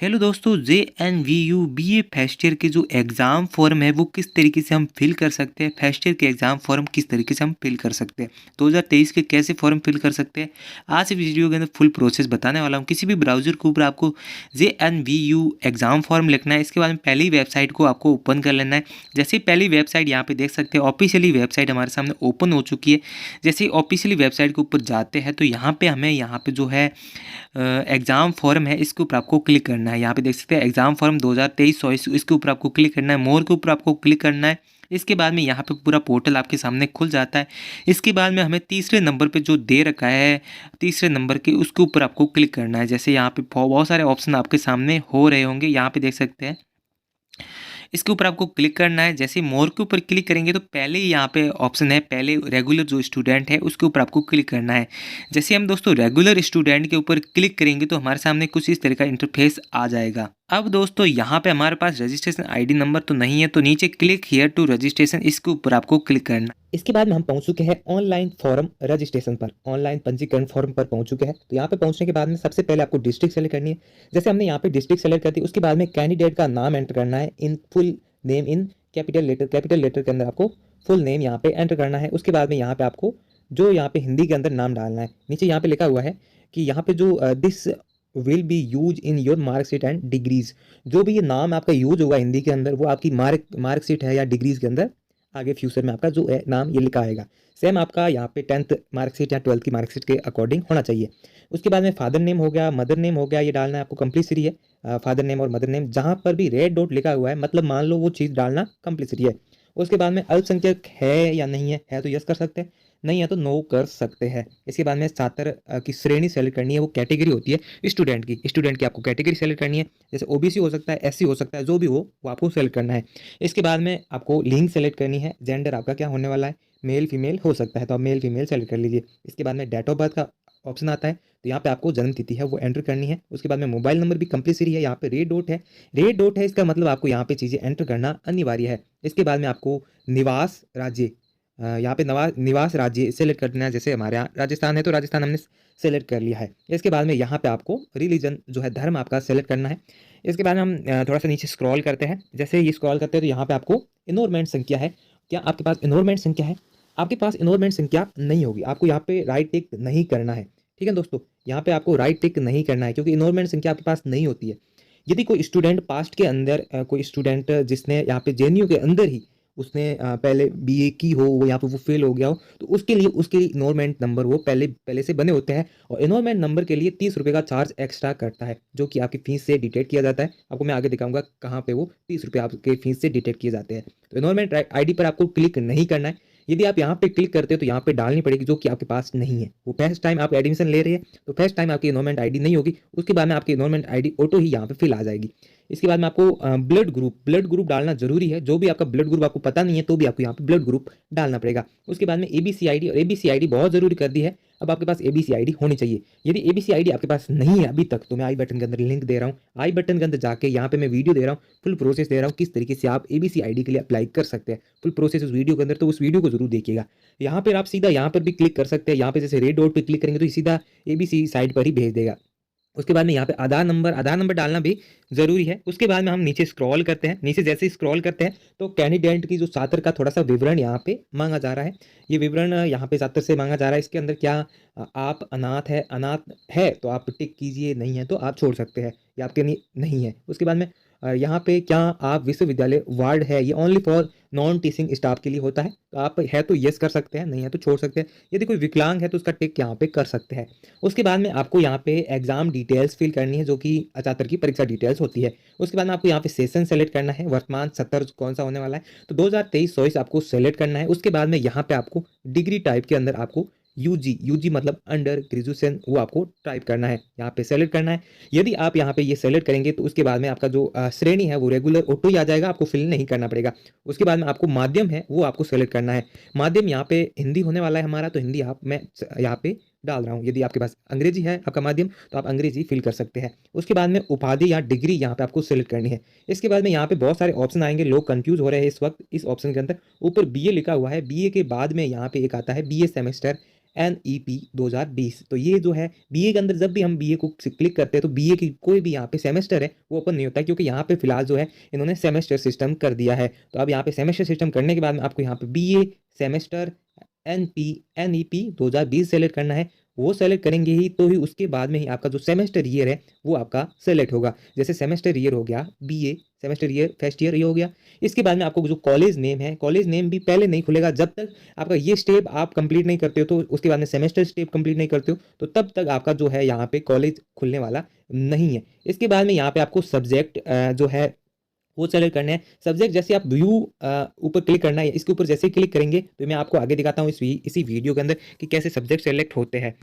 Hello दोस्तों, JNVU BA first year के जो एग्ज़ाम फॉर्म है वो किस तरीके से हम फिल कर सकते हैं। फर्स्ट ईयर के एग्ज़ाम फॉर्म किस तरीके से हम फिल कर सकते हैं, 2023 के कैसे फॉर्म फिल कर सकते हैं। आज इस वीडियो के अंदर फुल प्रोसेस बताने वाला हूँ। किसी भी ब्राउज़र के ऊपर आपको JNVU एग्ज़ाम फॉर्म लिखना है। इसके बाद में पहली वेबसाइट को आपको ओपन कर लेना है। जैसे ही पहली वेबसाइट यहाँ पे देख सकते हैं, ऑफिशियली वेबसाइट हमारे सामने ओपन हो चुकी है। जैसे ही ऑफिशियली वेबसाइट के ऊपर जाते हैं तो यहाँ पे हमें यहाँ पे जो है एग्ज़ाम फॉर्म है, इसके ऊपर आपको क्लिक करना है। यहाँ पे देख सकते हैं एग्ज़ाम फॉर्म 2023 इसके ऊपर आपको क्लिक करना है। मोर के ऊपर आपको क्लिक करना है। इसके बाद में यहाँ पे पूरा पोर्टल आपके सामने खुल जाता है। इसके बाद में हमें तीसरे नंबर पे जो दे रखा है, तीसरे नंबर के उसके ऊपर आपको क्लिक करना है। जैसे यहाँ पे बहुत सारे ऑप्शन आपके सामने हो रहे होंगे, यहाँ पे देख सकते हैं। इसके ऊपर आपको क्लिक करना है। जैसे मोर के ऊपर क्लिक करेंगे तो पहले ही यहाँ पे ऑप्शन है, पहले रेगुलर जो स्टूडेंट है उसके ऊपर आपको क्लिक करना है। जैसे हम दोस्तों रेगुलर स्टूडेंट के ऊपर क्लिक करेंगे तो हमारे सामने कुछ इस तरह का इंटरफेस आ जाएगा। अब दोस्तों यहाँ पे हमारे पास रजिस्ट्रेशन आईडी नंबर तो नहीं है, तो नीचे क्लिक हियर टू रजिस्ट्रेशन इसके ऊपर आपको क्लिक करना। इसके बाद में हम पहुंच चुके हैं ऑनलाइन फॉर्म रजिस्ट्रेशन पर, ऑनलाइन पंजीकरण फॉर्म पर पहुंच चुके हैं। तो यहाँ पे पहुंचने के बाद में सबसे पहले आपको डिस्ट्रिक्ट सेलेक्ट करनी है। जैसे हमने यहाँ पे डिस्ट्रिक्ट सेलेक्ट कर दी, उसके बाद में कैंडिडेट का नाम एंटर करना है in full name in capital letter के अंदर आपको फुल नेम यहाँ पे एंटर करना है। उसके बाद में यहाँ पे आपको जो यहाँ पे हिंदी के अंदर नाम डालना है। नीचे यहाँ पे लिखा हुआ है कि यहाँ पे जो this will be use in your marksheet and degrees, जो भी ये नाम आपका यूज होगा हिंदी के अंदर वो आपकी मार्कशीट है या डिग्रीज के अंदर आगे फ्यूचर में आपका जो है नाम ये लिखा आएगा। सेम आपका यहाँ पे 10th मार्कशीट या 12th की मार्कशीट के अकॉर्डिंग होना चाहिए। उसके बाद में फादर नेम हो गया, मदर नेम हो गया, ये डालना है आपको कंपल्सरी है। फादर नेम और मदर नेम जहाँ पर भी रेड डॉट लिखा हुआ है मतलब मान लो वो चीज़ डालना कंपल्सरी है। उसके बाद में अल्पसंख्यक है या नहीं है तो यस कर सकते हैं, नहीं है तो नो कर सकते हैं। इसके बाद में छात्र की श्रेणी सेलेक्ट करनी है, वो कैटेगरी होती है स्टूडेंट की आपको कैटेगरी सेलेक्ट करनी है। जैसे ओबीसी हो सकता है, एससी हो सकता है, जो भी हो वो आपको सेलेक्ट करना है। इसके बाद में आपको लिंग सेलेक्ट करनी है, जेंडर आपका क्या होने वाला है, मेल फीमेल हो सकता है तो आप मेल फीमेल सेलेक्ट कर लीजिए। इसके बाद में डेट ऑफ बर्थ का ऑप्शन आता है, तो यहाँ पे आपको जन्म तिथि है वो एंटर करनी है। उसके बाद में मोबाइल नंबर भी कंपल्सरी है, यहाँ पे रेड डॉट है इसका मतलब आपको यहाँ पे चीज़ें एंटर करना अनिवार्य है। इसके बाद में आपको निवास राज्य, यहाँ पे निवास राज्य सेलेक्ट करना है। जैसे हमारे यहाँ राजस्थान है तो राजस्थान हमने सेलेक्ट कर लिया है। इसके बाद में यहाँ पे आपको रिलीजन जो है धर्म आपका सेलेक्ट करना है। इसके बाद में हम थोड़ा सा नीचे स्क्रॉल करते हैं। जैसे ये स्क्रॉल करते हैं तो यहाँ पे आपको इनरोलमेंट संख्या है, क्या आपके पास इनरोलमेंट संख्या है। आपके पास इनरोलमेंट संख्या नहीं होगी, आपको यहाँ पे राइट टिक नहीं करना है। ठीक है दोस्तों, यहाँ पे आपको राइट टिक नहीं करना है क्योंकि इनरोलमेंट संख्या आपके पास नहीं होती है। यदि कोई स्टूडेंट पास्ट के अंदर कोई स्टूडेंट जिसने यहाँ पे जेएनयू के अंदर ही उसने पहले बीए की हो, वो यहाँ पे वो फेल हो गया हो, तो उसके लिए इनरोलमेंट नंबर वो पहले पहले से बने होते हैं और इनरोलमेंट नंबर के लिए 30 रुपये का चार्ज एक्स्ट्रा करता है जो कि आपकी फीस से डिटेक्ट किया जाता है। आपको मैं आगे दिखाऊंगा कहाँ पे वो 30 रुपये आपके फीस से डिटेक्ट किए जाते हैं। तो इनरोलमेंट आईडी पर आपको क्लिक नहीं करना है। यदि आप यहाँ पे क्लिक करते हो तो यहाँ पे डालनी पड़ेगी जो कि आपके पास नहीं है। वो फर्स्ट टाइम आप एडमिशन ले रहे हैं तो फर्स्ट टाइम आपकी इनरोलमेंट आईडी नहीं होगी, उसके बाद में आपकी इनरोलमेंट आईडी ऑटो ही यहाँ पे फिल आ जाएगी। इसके बाद में आपको ब्लड ग्रुप डालना जरूरी है। जो भी आपका ब्लड ग्रुप आपको पता नहीं है तो भी आपको यहाँ पे ब्लड ग्रुप डालना पड़ेगा। उसके बाद में एबीसी आईडी, और एबीसी आईडी बहुत जरूरी कर दी है। अब आपके पास एबीसी आईडी होनी चाहिए। यदि एबीसी आईडी आपके पास नहीं है अभी तक तो मैं आई बटन के अंदर लिंक दे रहा हूँ, आई बटन के अंदर जाके यहाँ पे मैं वीडियो दे रहा हूँ, फुल प्रोसेस दे रहा हूँ किस तरीके से आप एबीसी आईडी के लिए अप्लाई कर सकते हैं। फुल प्रोसेस उस वीडियो के अंदर, तो उस वीडियो को जरूर देखिएगा। यहाँ पर आप सीधा यहाँ पर भी क्लिक कर सकते हैं। यहाँ पे जैसे रेड डॉट पे क्लिक करेंगे तो सीधा एबीसी साइट पर ही भेज देगा। उसके बाद में यहाँ पे आधार नंबर डालना भी ज़रूरी है। उसके बाद में हम नीचे स्क्रॉल करते हैं। नीचे जैसे ही स्क्रॉल करते हैं तो कैंडिडेट की जो छात्र का थोड़ा सा विवरण यहाँ पे मांगा जा रहा है। ये विवरण यहाँ पे छात्र से मांगा जा रहा है। इसके अंदर क्या आप अनाथ है तो आप टिक कीजिए, नहीं है तो आप छोड़ सकते हैं, ये आपके लिए नहीं है। उसके बाद में यहाँ पे क्या आप विश्वविद्यालय वार्ड है, ये only for non teaching staff के लिए होता है, तो आप है तो यस कर सकते हैं, नहीं है तो छोड़ सकते हैं। यदि कोई विकलांग है तो उसका टिक यहाँ पे कर सकते हैं। उसके बाद में आपको यहाँ पे एग्जाम डिटेल्स फिल करनी है जो कि छात्र की परीक्षा डिटेल्स होती है। उसके बाद में आपको यहाँ पे सेशन सेलेक्ट करना है, वर्तमान सत्र कौन सा होने वाला है तो 2023-24 आपको सेलेक्ट करना है। उसके बाद में यहाँ पे आपको डिग्री टाइप के अंदर आपको यूजी मतलब अंडर ग्रेजुएशन वो आपको टाइप करना है, यहाँ पे सेलेक्ट करना है। यदि आप यहाँ पे ये सेलेक्ट करेंगे तो उसके बाद में आपका जो श्रेणी है वो रेगुलर ऑटो ही आ जाएगा, आपको फिल नहीं करना पड़ेगा। उसके बाद में आपको माध्यम है वो आपको सेलेक्ट करना है। माध्यम यहाँ पे हिंदी होने वाला है हमारा, तो हिंदी मैं यहाँ पे डाल रहा हूँ। यदि आपके पास अंग्रेजी है आपका माध्यम तो आप अंग्रेजी फिल कर सकते हैं। उसके बाद में उपाधि या डिग्री यहाँ पे आपको सेलेक्ट करनी है। इसके बाद में यहाँ पे बहुत सारे ऑप्शन आएंगे, लोग कंफ्यूज हो रहे हैं इस वक्त इस ऑप्शन के अंदर। ऊपर बीए लिखा हुआ है, बीए के बाद में यहाँ पे एक आता है बीए सेमेस्टर NEP 2020। तो ये जो है BA के अंदर जब भी हम BA को क्लिक करते हैं तो BA की कोई भी यहाँ पे सेमेस्टर है वो ओपन नहीं होता है, क्योंकि यहाँ पे फिलहाल जो है इन्होंने सेमेस्टर सिस्टम कर दिया है। तो अब यहाँ पे सेमेस्टर सिस्टम करने के बाद में आपको यहाँ पे BA सेमेस्टर NEP 2020 सेलेक्ट करना है। वो सेलेक्ट करेंगे ही तो ही उसके बाद में ही आपका जो सेमेस्टर ईयर है वो आपका सेलेक्ट होगा। जैसे सेमेस्टर ईयर हो गया BA semester year first year ये हो गया। इसके बाद में आपको जो कॉलेज नेम है, कॉलेज नेम भी पहले नहीं खुलेगा जब तक आपका ये स्टेप आप कंप्लीट नहीं करते हो। तो उसके बाद में सेमेस्टर स्टेप कंप्लीट नहीं करते हो तो तब तक आपका जो है यहाँ पे कॉलेज खुलने वाला नहीं है। इसके बाद में यहाँ पे आपको सब्जेक्ट जो है वो सेलेक्ट करना है। सब्जेक्ट जैसे आप व्यू ऊपर क्लिक करना है, इसके ऊपर जैसे ही क्लिक करेंगे तो मैं आपको आगे दिखाता हूँ इसी वीडियो के अंदर कि कैसे सब्जेक्ट सेलेक्ट होते हैं।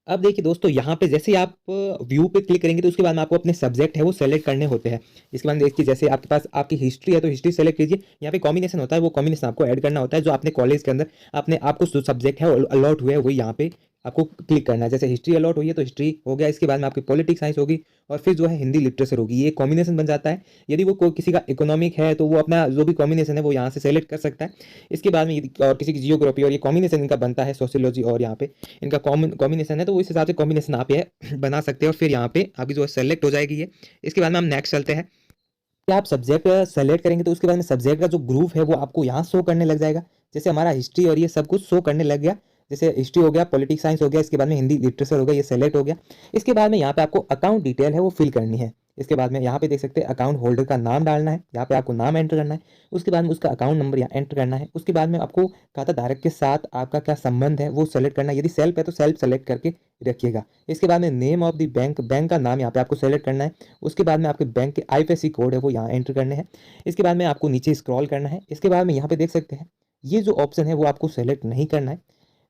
अब देखिए दोस्तों, यहाँ पे जैसे ही आप व्यू पे क्लिक करेंगे तो उसके बाद में आपको अपने सब्जेक्ट है वो सेलेक्ट करने होते हैं। इसके बाद देखिए जैसे आपके पास आपकी हिस्ट्री है तो हिस्ट्री सेलेक्ट कीजिए। यहाँ पे कॉम्बिनेशन होता है, वो कॉम्बिनेशन आपको ऐड करना होता है जो आपने कॉलेज के अंदर अपने आपको जो सब्जेक्ट है अलॉट हुए हैं वही यहाँ पे आपको क्लिक करना है। जैसे हिस्ट्री अलॉट हुई है तो हिस्ट्री हो गया। इसके बाद में आपकी पॉलिटिक्स साइंस होगी और फिर जो है हिंदी लिटरेचर होगी। ये कॉम्बिनेशन बन जाता है। यदि वो कोई किसी का इकोनॉमिक है तो वो अपना जो भी कॉम्बिनेशन है वो यहाँ से सेलेक्ट कर सकता है। इसके बाद में और किसी की जियोग्राफी और ये कॉम्बिनेशन इनका बनता है सोशियोलॉजी और यहाँ पे इनका कॉम्बिनेशन है तो इस हिसाब से कॉम्बिनेशन आप ये बना सकते हैं और फिर यहाँ पे आपकी जो है सेलेक्ट हो जाएगी ये। इसके बाद में हम नेक्स्ट चलते हैं। कि आप सब्जेक्ट सेलेक्ट करेंगे तो उसके बाद में सब्जेक्ट का जो ग्रुप है वो आपको यहाँ शो करने लग जाएगा। जैसे हमारा हिस्ट्री और ये सब कुछ शो करने लग गया। जैसे हिस्ट्री हो गया, पॉलिटिक्स साइंस हो गया, इसके बाद में हिंदी लिटरेचर हो गया, ये सेलेक्ट हो गया। इसके बाद में यहाँ पे आपको अकाउंट डिटेल है वो फिल करनी है। इसके बाद में यहाँ पे देख सकते हैं अकाउंट होल्डर का नाम डालना है, यहाँ पे आपको नाम एंटर करना है। उसके बाद में उसका अकाउंट नंबर यहाँ एंटर करना है। उसके बाद में आपको खाता धारक के साथ आपका क्या संबंध है वो सेलेक्ट करना है। यदि सेल्फ है तो सेल्फ सेलेक्ट करके रखिएगा। इसके बाद में name of the bank, bank का नाम यहाँ पे आपको सेलेक्ट करना है। उसके बाद में आपके बैंक के IFSC कोड है वो यहाँ एंटर करने हैं। इसके बाद में आपको नीचे स्क्रॉल करना है। इसके बाद में यहाँ पे देख सकते हैं ये जो ऑप्शन है वो आपको सेलेक्ट नहीं करना है।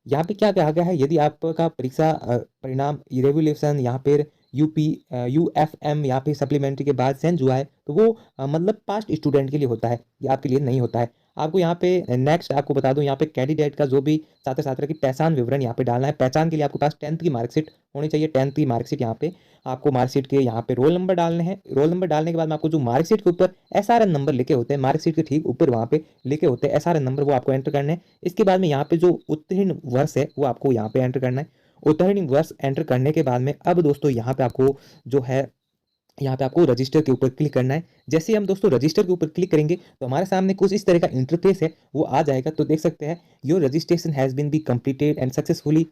यहाँ पे क्या कहा गया है, यदि आपका परीक्षा परिणाम रेवोल्यूशन यहाँ पे UFM यहाँ पे सप्लीमेंट्री के बाद सेंड हुआ है तो वो मतलब पास्ट स्टूडेंट के लिए होता है, ये आपके लिए नहीं होता है। आपको यहाँ पे नेक्स्ट आपको बता दूं, यहाँ पे कैंडिडेट का जो भी छात्र छात्रा की पहचान विवरण यहाँ पे डालना है। पहचान के लिए आपके पास 10th की मार्कशीट होनी चाहिए। 10th की मार्कशीट यहाँ पे आपको मार्कशीट के यहाँ पे रोल नंबर डालने हैं। रोल नंबर डालने के बाद में आपको जो मार्कशीट के ऊपर SRN नंबर लिखे होते हैं, मार्कशीट के ठीक ऊपर वहाँ पे लिखे होते हैं SRN नंबर, वो आपको एंटर करने हैं। इसके बाद में यहाँ पे जो उत्तीर्ण वर्ष है वो आपको यहाँ पे एंटर करना है। उत्तीर्ण वर्ष एंटर करने के बाद में अब दोस्तों यहाँ पे आपको जो है यहाँ पे आपको रजिस्टर के ऊपर क्लिक करना है। जैसे ही हम दोस्तों रजिस्टर के ऊपर क्लिक करेंगे तो हमारे सामने कुछ इस तरह का इंटरफेस है वो आ जाएगा। तो देख सकते हैं your registration has been be completed and successfully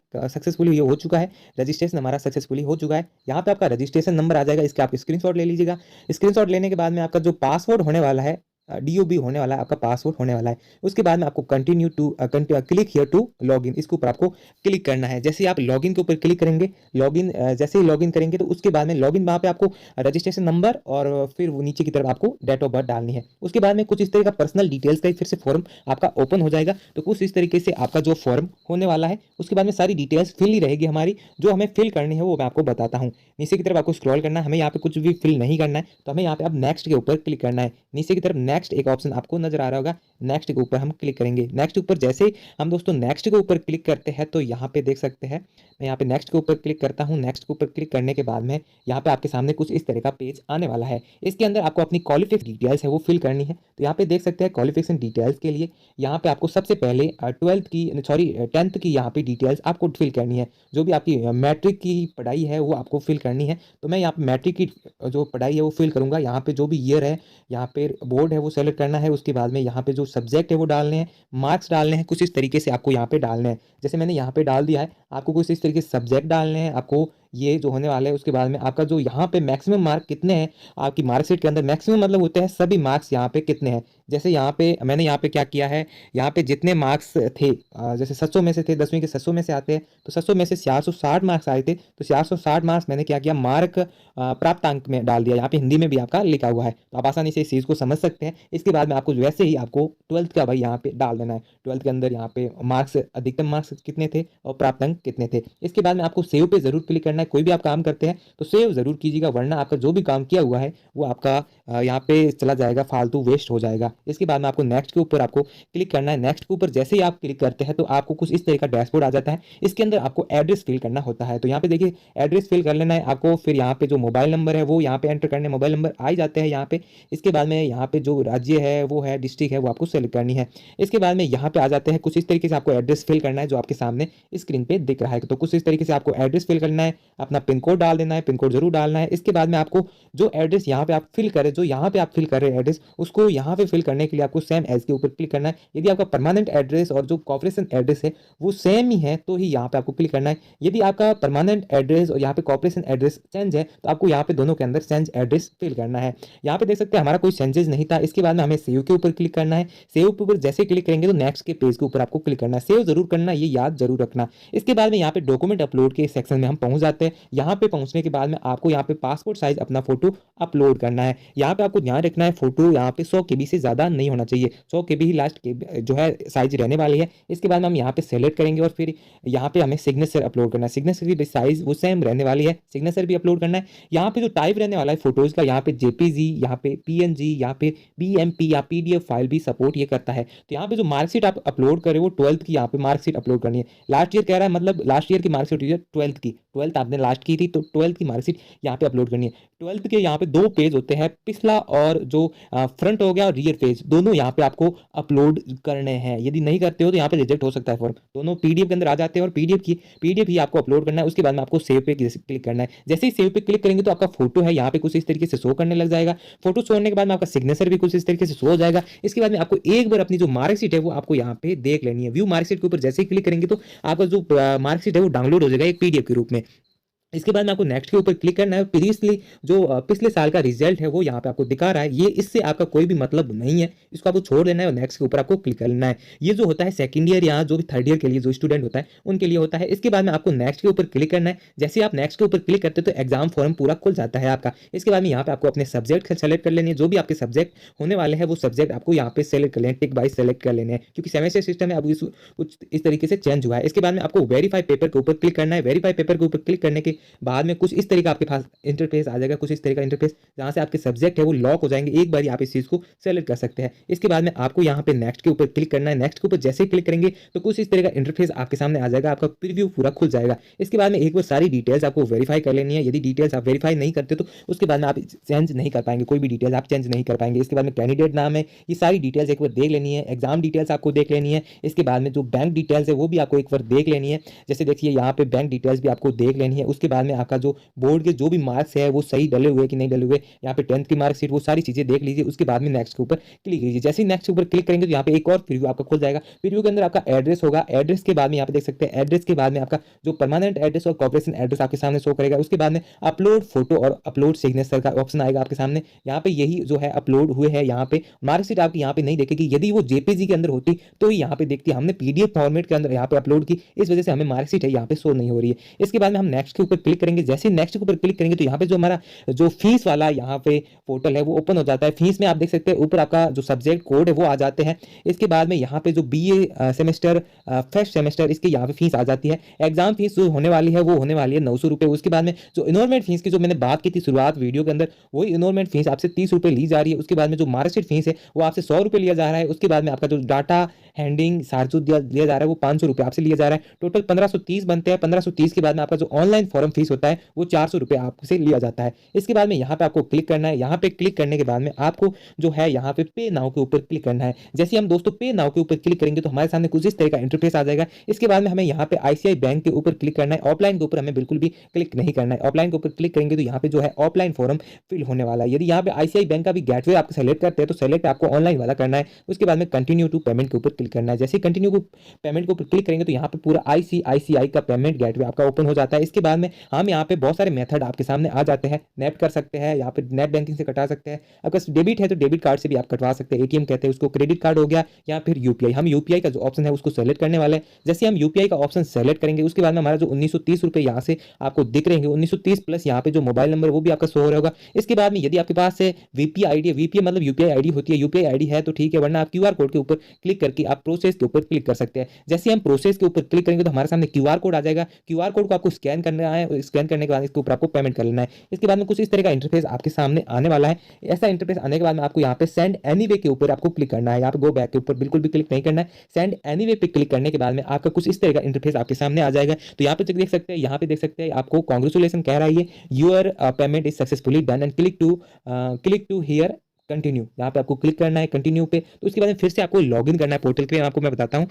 ये हो चुका है। रजिस्ट्रेशन हमारा सक्सेसफुली हो चुका है। यहाँ पे आपका रजिस्ट्रेशन नंबर आ जाएगा, इसका आप स्क्रीनशॉट ले लीजिएगा। स्क्रीनशॉट लेने के बाद में आपका जो पासवर्ड होने वाला है DOB होने वाला है, आपका पासवर्ड होने वाला है। उसके बाद में आपको continue to click here to login, इसके ऊपर आपको क्लिक करना है। जैसे ही आप लॉगिन के ऊपर क्लिक करेंगे, लॉगिन जैसे ही लॉगिन करेंगे तो उसके बाद में लॉगिन वहाँ पे आपको रजिस्ट्रेशन नंबर और फिर वो नीचे की तरफ आपको डेट ऑफ बर्थ डालनी है। उसके बाद में कुछ इस तरह का पर्सनल डिटेल्स का फिर से फॉर्म आपका ओपन हो जाएगा। तो कुछ इस तरीके से आपका जो फॉर्म होने वाला है उसके बाद में सारी डिटेल्स फिल ही रहेगी हमारी। जो हमें फिल करनी है वो मैं आपको बताता हूँ। नीचे की तरफ आपको स्क्रॉल करना है, हमें यहाँ पे कुछ भी फिल नहीं करना है तो हमें यहाँ पे अब नेक्स्ट के ऊपर क्लिक करना है। नीचे की तरफ नेक्स्ट एक ऑप्शन आपको नजर आ रहा होगा, नेक्स्ट के ऊपर हम क्लिक करेंगे। नेक्स्ट के ऊपर जैसे ही हम दोस्तों नेक्स्ट के ऊपर क्लिक करते हैं तो यहाँ पे देख सकते हैं मैं यहाँ पे नेक्स्ट के ऊपर क्लिक करता हूँ। नेक्स्ट के ऊपर क्लिक करने के बाद में यहाँ पे आपके सामने कुछ इस तरह का पेज आने वाला है। इसके अंदर आपको अपनी क्वालिफिकेशन डिटेल्स है वो फिल करनी है। तो यहाँ पे देख सकते हैं क्वालिफिकेशन डिटेल्स के लिए यहाँ पे आपको सबसे पहले 10th की यहाँ पे डिटेल्स आपको फिल करनी है। जो भी आपकी मैट्रिक की पढ़ाई है वो आपको फिल करनी है। तो मैं यहाँ पे मैट्रिक की जो पढ़ाई है वो फिल करूँगा। यहाँ पे जो भी ईयर है, यहाँ पे बोर्ड है वो सेलेक्ट करना है। उसके बाद में यहाँ पे जो सब्जेक्ट है वो डालने हैं, मार्क्स डालने हैं, कुछ इस तरीके से आपको यहाँ पे डालने हैं। जैसे मैंने यहाँ पे डाल दिया है, आपको कुछ इस तरीके से सब्जेक्ट डालने हैं आपको ये जो होने वाला है। उसके बाद में आपका जो यहाँ पे मैक्सिमम मार्क कितने हैं आपकी मार्कशीट के अंदर, मैक्सिमम मतलब होते हैं सभी मार्क्स यहाँ पे कितने हैं। जैसे यहाँ पे मैंने यहाँ पे क्या किया है, यहाँ पे जितने मार्क्स थे जैसे 700 में से थे, 10वीं के 700 में से आते हैं तो 700 में से 460 मार्क्स आए थे तो 460 मार्क्स मैंने क्या किया मार्क प्राप्तांक में डाल दिया। यहाँ पे हिंदी में भी आपका लिखा हुआ है तो आप आसानी से इस चीज़ को समझ सकते हैं। इसके बाद में आपको वैसे ही आपको 12th का भाई यहाँ पे डाल देना है। 12th के अंदर यहाँ पे मार्क्स अधिकतम मार्क्स कितने थे और प्राप्तांक कितने थे। इसके बाद में आपको सेव पे जरूर क्लिक करना है। करना है, कोई भी आप काम करते हैं तो सेव ज़रूर कीजिएगा, वरना आपका जो भी काम किया हुआ है वो आपका यहाँ पे चला जाएगा, फालतू वेस्ट हो जाएगा। इसके बाद में आपको नेक्स्ट के ऊपर आपको क्लिक करना है। नेक्स्ट के ऊपर जैसे ही आप क्लिक करते हैं तो आपको कुछ इस तरह का डैशबोर्ड आ जाता है। इसके अंदर आपको एड्रेस फिल करना होता है, तो यहाँ पे देखिए एड्रेस फिल कर लेना है आपको। फिर यहाँ पे जो मोबाइल नंबर है वो यहाँ पे एंटर करने, मोबाइल नंबर आ ही जाते हैं यहाँ पे। इसके बाद में यहाँ पे जो राज्य है वो है, डिस्ट्रिक्ट है, वो आपको सेलेक्ट करनी है। इसके बाद में यहाँ पे आ जाते हैं कुछ इस तरीके से आपको एड्रेस फिल करना है जो आपके सामने स्क्रीन पे दिख रहा है। तो कुछ इस तरीके से आपको एड्रेस फिल करना है, अपना पिन कोड डाल देना है, पिन कोड जरूर डालना है। इसके बाद में आपको जो एड्रेस यहाँ पे आप फिल करें, जो यहाँ पे आप फिल कर रहे हैं एड्रेस, उसको यहाँ पे फिल करने के लिए आपको सेम एज के ऊपर क्लिक करना है। यदि आपका परमानेंट एड्रेस और जो कॉर्पोरेशन एड्रेस है वो सेम ही है तो ही यहाँ पे आपको क्लिक करना है। यदि आपका परमानेंट एड्रेस और यहाँ पे कॉर्पोरेशन एड्रेस चेंज है तो आपको यहाँ पे दोनों के अंदर चेंज एड्रेस फिल करना है। यहाँ पे देख सकते हैं हमारा कोई चेंजेस नहीं था। इसके बाद में हमें सेव के ऊपर क्लिक करना है। सेव के ऊपर जैसे क्लिक करेंगे तो नेक्स्ट के पेज के ऊपर आपको क्लिक करना है। सेव जरूर करना, ये याद जरूर रखना। इसके बाद में यहाँ पे डॉक्यूमेंट अपलोड के सेक्शन में हम पहुंच जाते हैं। यहाँ पे पहुंचने के बाद में आपको यहाँ पे पासपोर्ट साइज अपना फोटो अपलोड करना है। यहाँ पे आपको ध्यान रखना है फोटो यहाँ पे 100 KB से ज़्यादा नहीं होना चाहिए, 100 KB ही लास्ट के जो है साइज रहने वाली है। इसके बाद में हम यहाँ पे सेलेक्ट करेंगे और फिर यहाँ पे हमें सिग्नेचर अपलोड करना है। सिग्नेचर की साइज वो सेम रहने वाली है, सिग्नेचर भी अपलोड करना है। यहाँ पे जो टाइप रहने वाला है फोटोज़ का, यहाँ पे JPG, यहाँ पे PNG, यहाँ पे BMP या PDF फाइल भी सपोर्ट ये करता है। तो यहाँ पे जो मार्कशीट आप अपलोड करें वो 12th की यहाँ पे मार्कशीट अपलोड करनी है। लास्ट ईयर कह रहा है, मतलब लास्ट ईयर की मार्कशीट है 12th की, 12th आपने लास्ट की थी तो 12th की मार्कशीट यहाँ पे अपलोड करनी है। 12th के यहाँ पे 2 पेज होते हैं, पिछला और जो फ्रंट हो गया और रियर पेज, दोनों यहाँ पे आपको अपलोड करने हैं। यदि नहीं करते हो तो यहाँ पे रिजेक्ट हो सकता है फॉर्म। दोनों PDF के अंदर आ जाते हैं और PDF ही आपको अपलोड करना है। उसके बाद में आपको सेव पे क्लिक करना है। जैसे ही सेव पे क्लिक करेंगे तो आपका फोटो है यहाँ पे कुछ इस तरीके से शो करने लग जाएगा। फोटो शो होने के बाद में आपका सिग्नेचर भी कुछ इस तरीके से शो हो जाएगा। इसके बाद में आपको एक बार अपनी जो मार्कशीट है वो आपको यहाँ पे देख लेनी है। व्यू मार्कशीट के ऊपर जैसे ही क्लिक करेंगे तो आपका जो मार्कशीट है वो डाउनलोड हो जाएगा एक PDF के रूप में। इसके बाद में आपको नेक्स्ट के ऊपर क्लिक करना है। प्रीवियसली जो पिछले साल का रिजल्ट है वो यहाँ पे आपको दिखा रहा है, ये इससे आपका कोई भी मतलब नहीं है, इसको आपको छोड़ देना है और नेक्स्ट के ऊपर आपको क्लिक करना है। ये जो होता है सेकंड ईयर या जो भी थर्ड ईयर के लिए जो स्टूडेंट होता है उनके लिए होता है। इसके बाद में आपको नेक्स्ट के ऊपर क्लिक करना है। जैसे आप नेक्स्ट के ऊपर क्लिक करते हो तो एग्जाम फॉर्म पूरा खुल जाता है आपका। इसके बाद में यहाँ पे आपको अपने सब्जेक्ट सेलेक्ट कर लेने हैं, जो भी आपके सब्जेक्ट होने वाले हैं वो सब्जेक्ट आपको यहाँ पे सेलेक्ट कर लेने, टिक बाई सेलेक्ट कर लेने हैं, क्योंकि सेमेस्टर सिस्टम है अब कुछ इस तरीके से चेंज हुआ है। इसके बाद में आपको वेरीफाई पेपर के ऊपर क्लिक करना है। वेरीफाई पेपर के ऊपर क्लिक करने के बाद में कुछ इस तरह का आपके पास इंटरफेस आ जाएगा, कुछ इस तरह का इंटरफेस जहां से आपके सब्जेक्ट है वो लॉक हो जाएंगे। एक बार आप इस चीज को सेलेक्ट कर सकते हैं। इसके बाद में आपको यहाँ पे नेक्स्ट के ऊपर क्लिक करना है। नेक्स्ट के ऊपर जैसे ही क्लिक करेंगे तो कुछ इस तरह का इंटरफेस आपके सामने आ जाएगा, आपका प्रीव्यू पूरा खुल जाएगा। इसके बाद में एक बार सारी डिटेल्स आपको वेरीफाई कर लेनी है। यदि डिटेल्स आप वेरीफाई नहीं करते तो उसके बाद में आप चेंज नहीं कर पाएंगे, कोई भी डिटेल्स आप चेंज नहीं कर पाएंगे। इसके बाद में कैंडिडेट नाम है, ये सारी डिटेल्स एक बार देख लेनी है। एग्जाम डिटेल्स आपको देख लेनी है। इसके बाद में जो बैंक डिटेल्स है वो भी आपको एक बार देख लेनी है। जैसे देखिए यहाँ पे बैंक डिटेल्स भी आपको देख लेनी है। उसके बाद में आपका जो बोर्ड के जो भी मार्क्स है वो सही डले हुए कि नहीं डले हुए, यहाँ पे 10th की मार्कशीट, वो सारी चीजें देख लीजिए। उसके बाद में नेक्स्ट के ऊपर क्लिक कीजिए। जैसे ही नेक्स्ट के ऊपर क्लिक करेंगे तो यहाँ पे एक और प्रीव्यू आपका खुल जाएगा। प्रीव्यू के अंदर आपका एड्रेस होगा। एड्रेस के बाद में यहाँ पे देख सकते हैं, एड्रेस के बाद में आपका जो परमानेंट एड्रेस और कॉर्पोरेशन एड्रेस आपके सामने शो करेगा। उसके बाद में अपलोड फोटो और अपलोड सिग्नेचर का ऑप्शन आएगा आपके सामने। यहाँ पे यही जो है अपलोड हुए हैं। यहाँ पे मार्कशीट आपकी यहाँ पे नहीं देखेगी, यदि वो JPG के अंदर होती तो ही यहाँ पे देखती। हमने PDF फॉर्मेट के अंदर यहाँ पे अपलोड की, इस वजह से हमें मार्कशीट है यहाँ पे शो नहीं हो रही है। इसके बाद में हम नेक्स्ट के ऊपर क्लिक करेंगे। जैसे नेक्स्ट के ऊपर क्लिक करेंगे तो यहाँ पे जो हमारा जो फीस वाला यहाँ पे पोर्टल है वो ओपन हो जाता है। फीस में आप देख सकते हैं ऊपर आपका जो सब्जेक्ट कोड है वो आ जाते हैं। इसके बाद में यहाँ पे जो BA सेमेस्टर फर्स्ट सेमेस्टर इसके यहाँ पे फीस आ जाती है। एग्जाम फीस जो होने वाली है वो होने वाली है 900 रुपये। उसके बाद में जो इनरोलमेंट फीस की जो मैंने बात की थी शुरुआत वीडियो के अंदर, वही इनरोलमेंट फीस आपसे 30 रुपये ली जा रही है। उसके बाद में जो मार्कशीट फीस है वो आपसे 100 रुपये लिया जा रहा है। उसके बाद में आपका जो डाटा हैंडिंग चार्ज लिया जा रहा है वो 500 रुपये आपसे लिया जा रहा है। टोटल 1530 बनते हैं। 1530 के बाद में आपका जो ऑनलाइन फॉर्म फीस होता है वो 400 रुपये आपसे लिया जाता है। इसके बाद में यहाँ पे आपको क्लिक करना है। यहाँ पे क्लिक करने के बाद में आपको जो है यहाँ पे नाउ के ऊपर क्लिक करना है। जैसे हम दोस्तों पे नाउ के ऊपर क्लिक करेंगे तो हमारे सामने कुछ इस तरह का इंटरफेस आ जाएगा। इसके बाद में हमें यहाँ पे ICICI बैंक के ऊपर क्लिक करना है। ऑफलाइन के ऊपर हमें बिल्कुल भी क्लिक नहीं करना है। ऑफलाइन के ऊपर क्लिक करेंगे तो यहाँ पे जो है ऑफलाइन फॉर्म फिल होने वाला है। यदि यहाँ पे ICICI बैंक का भी गेटवे आप सेलेक्ट करते हैं तो सेलेक्ट आपको ऑनलाइन वाला करना है। उसके बाद में कंटिन्यू टू पेमेंट के ऊपर क्लिक करना है। जैसे कंटिन्यू पेमेंट के ऊपर क्लिक करेंगे तो यहाँ पे पूरा ICICI का पेमेंट गेटवे आपका ओपन हो जाता है। इसके बाद में हम यहाँ पे बहुत सारे मेथड आपके सामने आ जाते हैं। नेट कर सकते हैं, यहाँ पे नेट बैंकिंग से कटा सकते हैं। आपका डेबिट है तो डेबिट कार्ड से भी आप कटवा सकते हैं। ATM कहते हैं उसको, क्रेडिट कार्ड हो गया, या फिर UPI। हम UPI का जो ऑप्शन है उसको सेलेक्ट करने वाले हैं। जैसे हम UPI का ऑप्शन सेलेक्ट करेंगे उसके बाद में हमारा जो 1930 रुपये यहाँ से आपको दिख रहे हैं, 1930 प्लस यहाँ पे जो मोबाइल नंबर वो भी आपका शो हो रहा होगा। इसके बाद में यदि आपके पास है VPI ID, VPI मतलब UPI ID होती है, UPI ID है तो ठीक है, वरना आप QR कोड के ऊपर क्लिक करके आप प्रोसेस के ऊपर क्लिक कर सकते हैं। जैसे ही हम प्रोसेस के ऊपर क्लिक करेंगे तो हमारे सामने क्यूआर कोड आ जाएगा। क्यूआर कोड को आपको स्कैन करना है, स्कैन करने के बाद इसके ऊपर आपको पेमेंट कर लेना है। इसके बाद में कुछ इस तरह का इंटरफेस आपके सामने आने वाला है। ऐसा इंटरफेस आने के बाद में आपको यहाँ पे सेंड एनीवे के ऊपर आपको क्लिक करना है। यहाँ पे गो बैक के ऊपर बिल्कुल भी क्लिक नहीं करना है। सेंड एनीवे पे क्लिक करने के बाद में आपका कुछ इस तरह का इंटरफेस आपके सामने आ जाएगा। तो यहाँ पे देख सकते हैं, यहाँ पे देख सकते हैं आपको कांग्रेचुलेशन कह रहा है ये, your payment is successfully done and click to here continue. यहाँ पे आपको क्लिक करना है कंटिन्यू पे। तो उसके बाद में फिर से आपको लॉगिन करना है पोर्टल पे, आपको मैं बताता हूँ।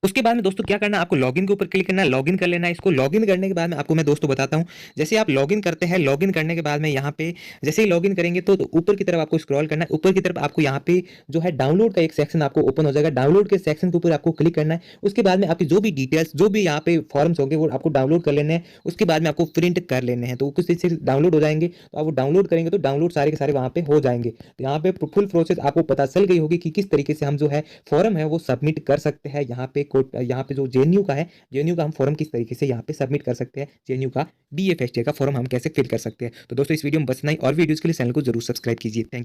उसके बाद में दोस्तों क्या करना है, आपको लॉगिन के ऊपर क्लिक करना है, लॉगिन कर लेना है इसको। लॉगिन करने के बाद में आपको मैं दोस्तों बताता हूं, जैसे आप लॉगिन करते हैं, लॉगिन करने के बाद में यहाँ पे जैसे ही लॉगिन करेंगे तो ऊपर की तरफ आपको स्क्रॉल करना है। ऊपर की तरफ आपको यहाँ पे जो है डाउनलोड का एक सेक्शन आपको ओपन हो जाएगा। डाउनलोड के सेक्शन के ऊपर आपको क्लिक करना है। उसके बाद में आपकी जो भी डिटेल्स, जो भी यहाँ पे फॉर्म्स होंगे वो आपको डाउनलोड कर लेने हैं। उसके बाद में आपको प्रिंट कर लेने हैं। तो कुछ चीज डाउनलोड हो जाएंगे, तो आप वो डाउनलोड करेंगे तो डाउनलोड सारे के सारे वहाँ पे हो जाएंगे। तो यहाँ पे फुल प्रोसेस आपको पता चल गई होगी कि किस तरीके से हम जो है फॉर्म है वो सबमिट कर सकते हैं। यहाँ पे जो जेएनयू का है, जेएनयू का हम फॉर्म किस तरीके से यहाँ पे सबमिट कर सकते हैं, जेएनयू का बीए फर्स्ट ईयर का फॉर्म हम कैसे फिल कर सकते हैं। तो दोस्तों इस वीडियो में बस इतना ही, और वीडियोस के लिए चैनल को जरूर सब्सक्राइब कीजिए। थैंक